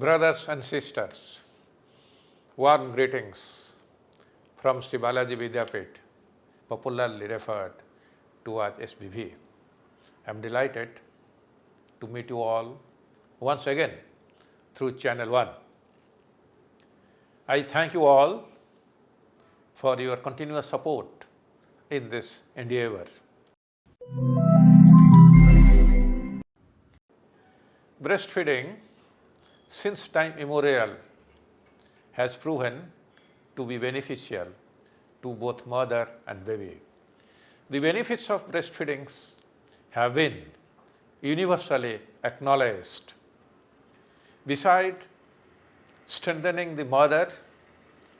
Brothers and sisters, warm greetings from Sri Balaji Vidyapit, popularly referred to as SBV. I am delighted to meet you all once again through Channel 1. I thank you all for your continuous support in this endeavor. Breastfeeding, since time immemorial, has proven to be beneficial to both mother and baby. The benefits of breastfeeding have been universally acknowledged. Besides strengthening the mother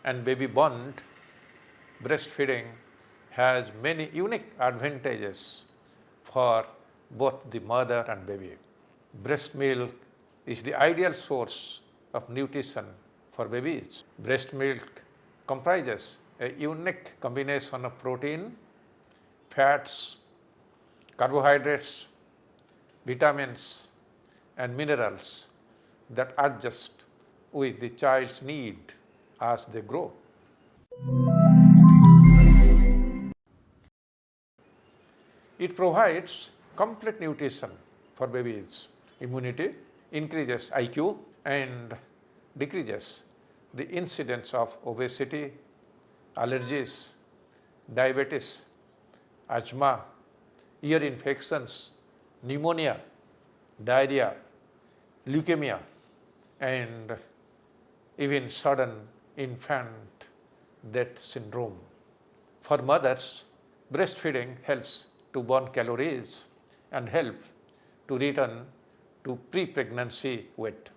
and baby bond, breastfeeding has many unique advantages for both the mother and baby. Breast milk is the ideal source of nutrition for babies. Breast milk comprises a unique combination of protein, fats, carbohydrates, vitamins, and minerals that adjust with the child's need as they grow. It provides complete nutrition for babies. Immunity, increases IQ, and decreases the incidence of obesity, allergies, diabetes, asthma, ear infections, pneumonia, diarrhea, leukemia, and even sudden infant death syndrome. For mothers, breastfeeding helps to burn calories and help to return to pre-pregnancy weight.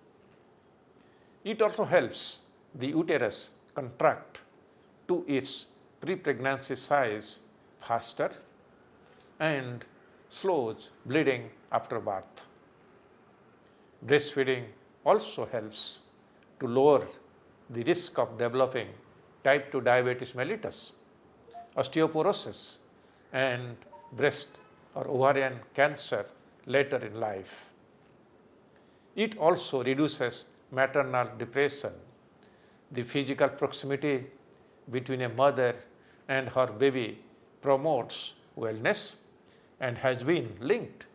It also helps the uterus contract to its pre-pregnancy size faster and slows bleeding after birth. Breastfeeding also helps to lower the risk of developing type 2 diabetes mellitus, osteoporosis, and breast or ovarian cancer later in life. It also reduces maternal depression. The physical proximity between a mother and her baby promotes wellness and has been linked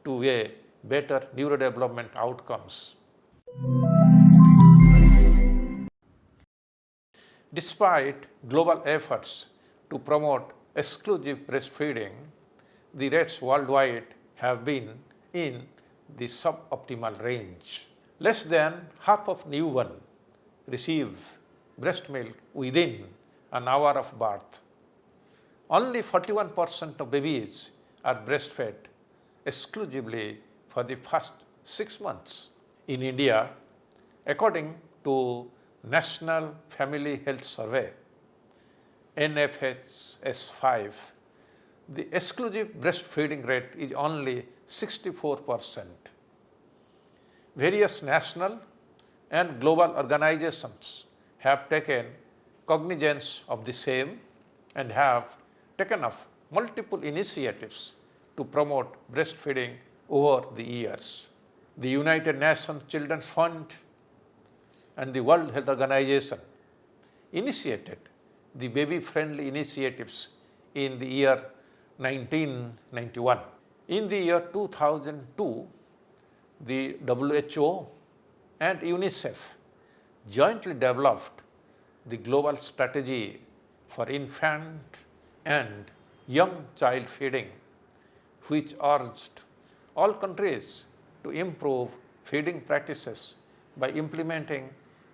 to a better neurodevelopment outcomes. Despite global efforts to promote exclusive breastfeeding, the rates worldwide have been in the suboptimal range. Less than half of newborn receive breast milk within an hour of birth. Only 41% of babies are breastfed exclusively for the first 6 months. In India, according to National Family Health Survey, NFHS 5, the exclusive breastfeeding rate is only 64%. Various national and global organizations have taken cognizance of the same and have taken up multiple initiatives to promote breastfeeding over the years. The United Nations Children's Fund and the World Health Organization initiated the baby-friendly initiatives in the year 1991. In the year 2002, the WHO and UNICEF jointly developed the global strategy for infant and young child feeding, which urged all countries to improve feeding practices by implementing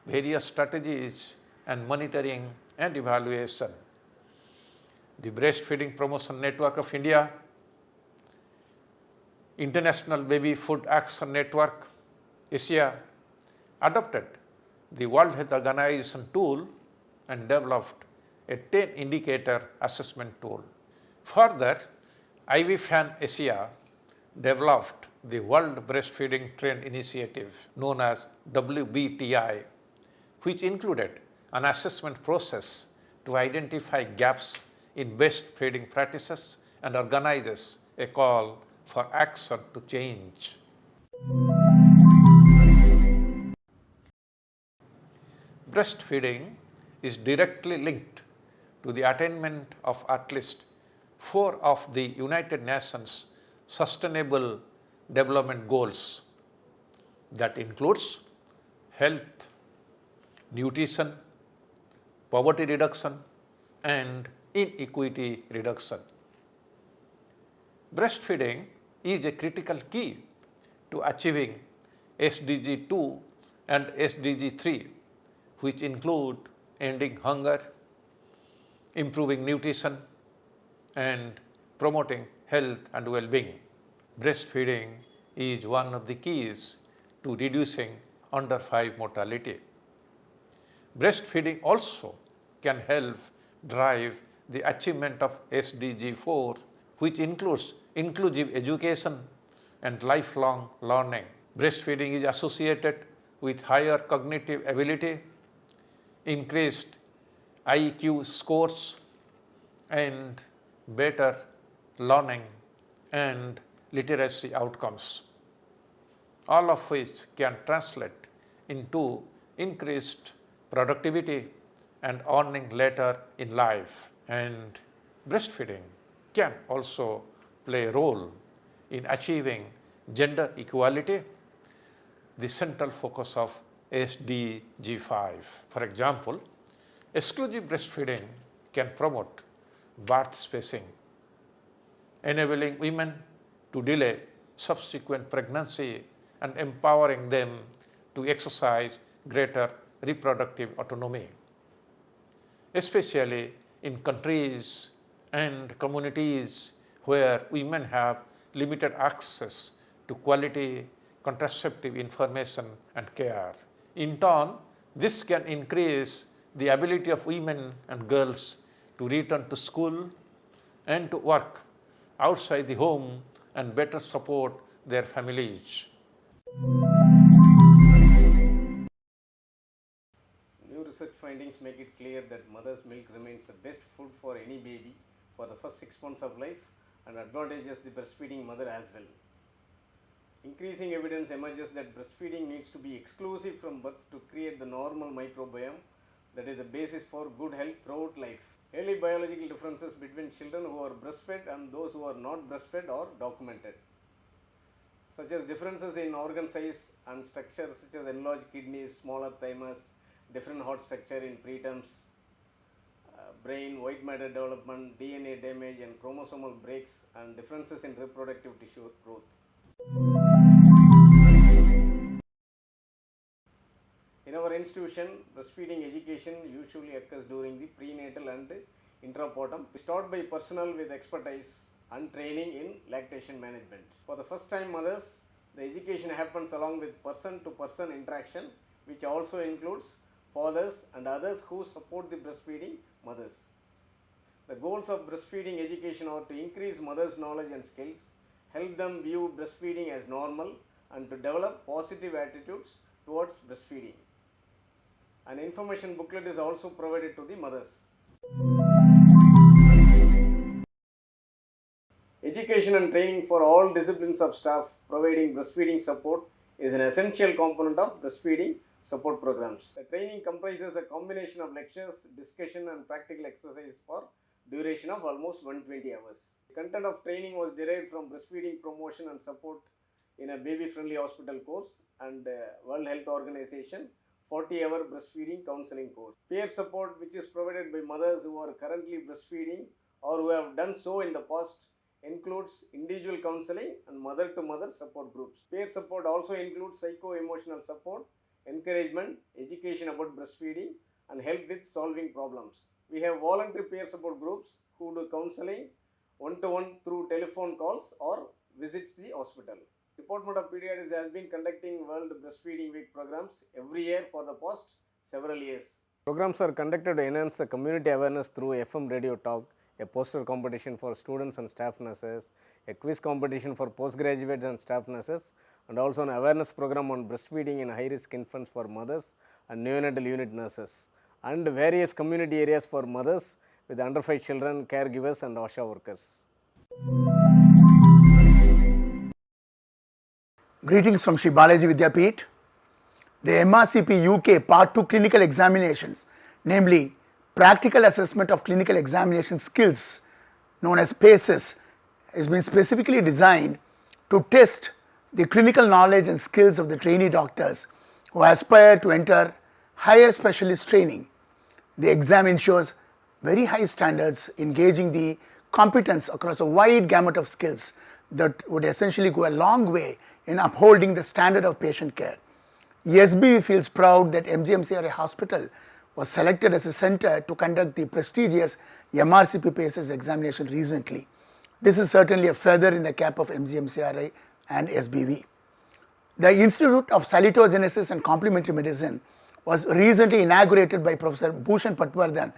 various strategies and monitoring and evaluation. The Breastfeeding Promotion Network of India, International Baby Food Action Network, Asia, adopted the World Health Organization tool and developed a 10-indicator assessment tool. Further, IVFAN Asia developed the World Breastfeeding Trend Initiative, known as WBTI, which included an assessment process to identify gaps in breastfeeding practices and organizes a call for action to change. Breastfeeding is directly linked to the attainment of at least 4 of the United Nations Sustainable Development Goals. That includes health, nutrition, poverty reduction, and inequity reduction. Breastfeeding is a critical key to achieving SDG 2 and SDG 3, which include ending hunger, improving nutrition, and promoting health and well-being. Breastfeeding is one of the keys to reducing under 5 mortality. Breastfeeding also can help drive the achievement of SDG 4, which includes inclusive education and lifelong learning. Breastfeeding is associated with higher cognitive ability, increased IQ scores, and better learning and literacy outcomes, all of which can translate into increased productivity and earning later in life. And breastfeeding can also play a role in achieving gender equality, the central focus of SDG 5. For example, exclusive breastfeeding can promote birth spacing, enabling women to delay subsequent pregnancy and empowering them to exercise greater reproductive autonomy, especially in countries and communities where women have limited access to quality contraceptive information and care. In turn, this can increase the ability of women and girls to return to school and to work outside the home and better support their families. New research findings make it clear that mother's milk remains the best food for any baby for the first 6 months of life and advantages the breastfeeding mother as well. Increasing evidence emerges that breastfeeding needs to be exclusive from birth to create the normal microbiome that is the basis for good health throughout life. Early biological differences between children who are breastfed and those who are not breastfed are documented, such as differences in organ size and structure, such as enlarged kidneys, smaller thymus, different heart structure in preterms, brain, white matter development, DNA damage and chromosomal breaks, and differences in reproductive tissue growth. In our institution, breastfeeding education usually occurs during the prenatal and intrapartum. We start by personnel with expertise and training in lactation management. For the first time mothers, the education happens along with person-to-person interaction, which also includes fathers and others who support the breastfeeding mothers. The goals of breastfeeding education are to increase mothers' knowledge and skills, help them view breastfeeding as normal, and to develop positive attitudes towards breastfeeding. An information booklet is also provided to the mothers. Education and training for all disciplines of staff providing breastfeeding support is an essential component of breastfeeding support programs. The training comprises a combination of lectures, discussion and practical exercise for duration of almost 120 hours. The content of training was derived from breastfeeding promotion and support in a baby-friendly hospital course and World Health Organization 40-hour breastfeeding counseling course. Peer support, which is provided by mothers who are currently breastfeeding or who have done so in the past, includes individual counseling and mother-to-mother support groups. Peer support also includes psycho-emotional support, encouragement, education about breastfeeding, and help with solving problems. We have voluntary peer support groups who do counseling one-to-one through telephone calls or visits the hospital. Department of Pediatrics has been conducting World Breastfeeding Week programs every year for the past several years. Programs are conducted to enhance the community awareness through FM radio talk, a poster competition for students and staff nurses, a quiz competition for postgraduates and staff nurses, and also an awareness program on breastfeeding in high-risk infants for mothers and neonatal unit nurses, and various community areas for mothers with under 5 children, caregivers and ASHA workers. Greetings from Sri Balaji Vidyapeeth. The MRCP UK Part 2 clinical examinations, namely Practical Assessment of Clinical Examination Skills, known as PACES, has been specifically designed to test the clinical knowledge and skills of the trainee doctors who aspire to enter higher specialist training. The exam ensures very high standards, engaging the competence across a wide gamut of skills that would essentially go a long way in upholding the standard of patient care. SBV feels proud that MGMCRA Hospital was selected as a center to conduct the prestigious MRCP PACES examination recently. This is certainly a feather in the cap of MGMCRA and SBV. The Institute of Salitogenesis and Complementary Medicine was recently inaugurated by Professor Bhushan Patwardhan,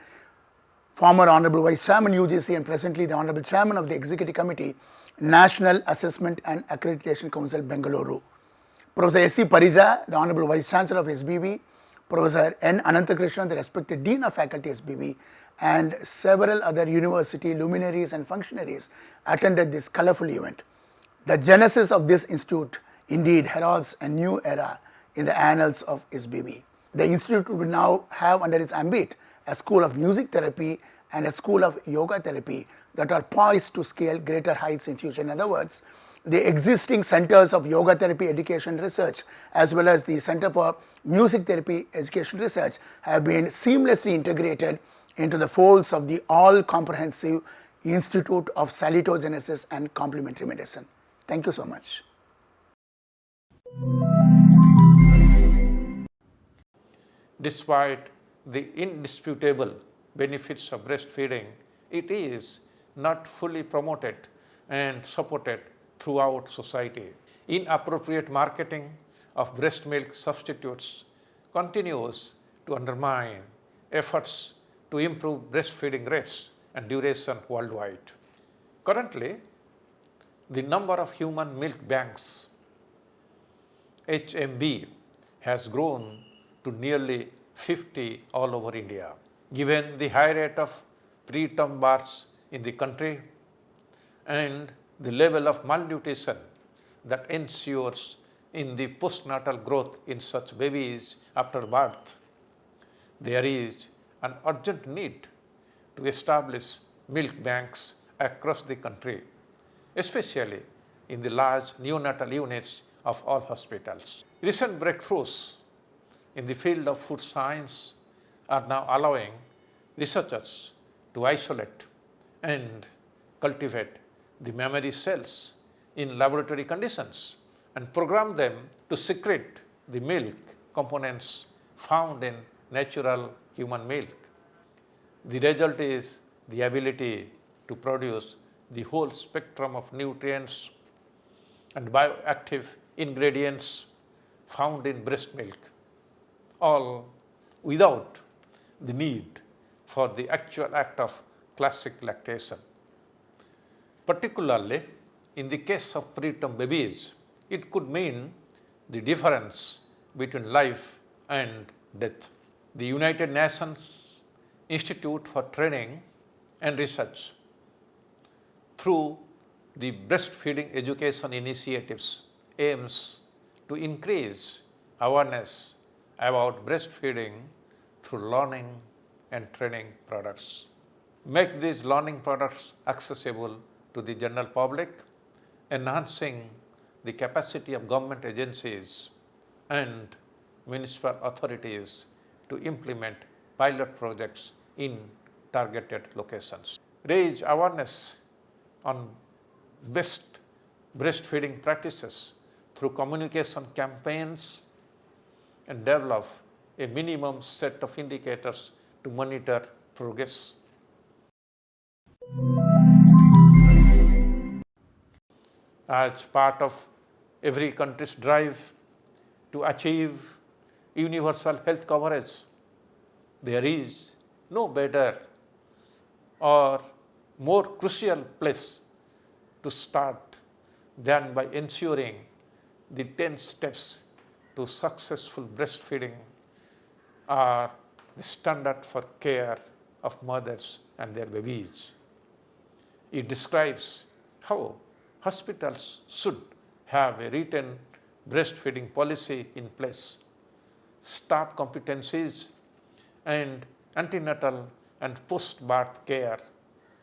former Honorable Vice Chairman UGC and presently the Honorable Chairman of the Executive Committee, National Assessment and Accreditation Council, Bengaluru. Professor S.C. Parija, the Honorable Vice Chancellor of SBV, Professor N. Ananthakrishnan, the respected Dean of Faculty SBV, and several other university luminaries and functionaries attended this colorful event. The genesis of this institute indeed heralds a new era in the annals of SBV. The institute will now have under its ambit a school of music therapy and a school of yoga therapy that are poised to scale greater heights in future. In other words, the existing centers of yoga therapy education research as well as the Center for Music Therapy Education Research have been seamlessly integrated into the folds of the all-comprehensive Institute of Salitogenesis and Complementary Medicine. Thank you so much. Despite the indisputable benefits of breastfeeding, it is not fully promoted and supported throughout society. Inappropriate marketing of breast milk substitutes continues to undermine efforts to improve breastfeeding rates and duration worldwide. Currently, the number of human milk banks, HMB, has grown to nearly 50 all over India. Given the high rate of preterm births in the country and the level of malnutrition that ensures in the postnatal growth in such babies after birth, there is an urgent need to establish milk banks across the country, especially in the large neonatal units of all hospitals. Recent breakthroughs in the field of food science are now allowing researchers to isolate and cultivate the mammary cells in laboratory conditions and program them to secrete the milk components found in natural human milk. The result is the ability to produce the whole spectrum of nutrients and bioactive ingredients found in breast milk, all without the need for the actual act of classic lactation. Particularly in the case of preterm babies, it could mean the difference between life and death. The United Nations Institute for Training and Research, through the breastfeeding education initiatives, aims to increase awareness about breastfeeding through learning and training products. Make these learning products accessible to the general public, enhancing the capacity of government agencies and municipal authorities to implement pilot projects in targeted locations. Raise awareness on best breastfeeding practices through communication campaigns and develop a minimum set of indicators to monitor progress. As part of every country's drive to achieve universal health coverage, there is no better or more crucial place to start than by ensuring the 10 steps to successful breastfeeding are the standard for care of mothers and their babies. It describes how hospitals should have a written breastfeeding policy in place staff competencies, and antenatal and post-birth care,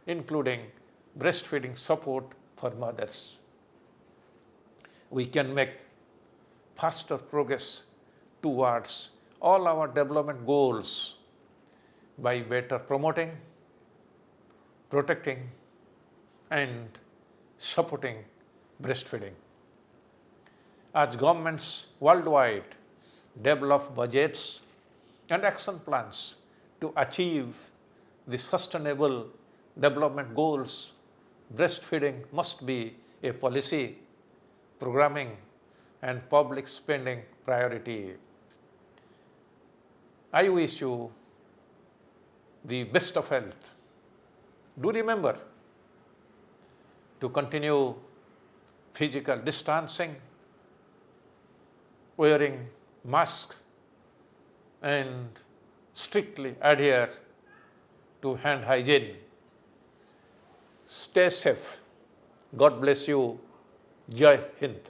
including breastfeeding support for mothers. We can make faster progress towards all our development goals by better promoting, protecting, and supporting breastfeeding. As governments worldwide develop budgets and action plans to achieve the sustainable development goals, breastfeeding must be a policy, programming, and public spending priority. I wish you the best of health. Do remember to continue physical distancing, wearing masks, and strictly adhere to hand hygiene. Stay safe. God bless you. Jai Hind.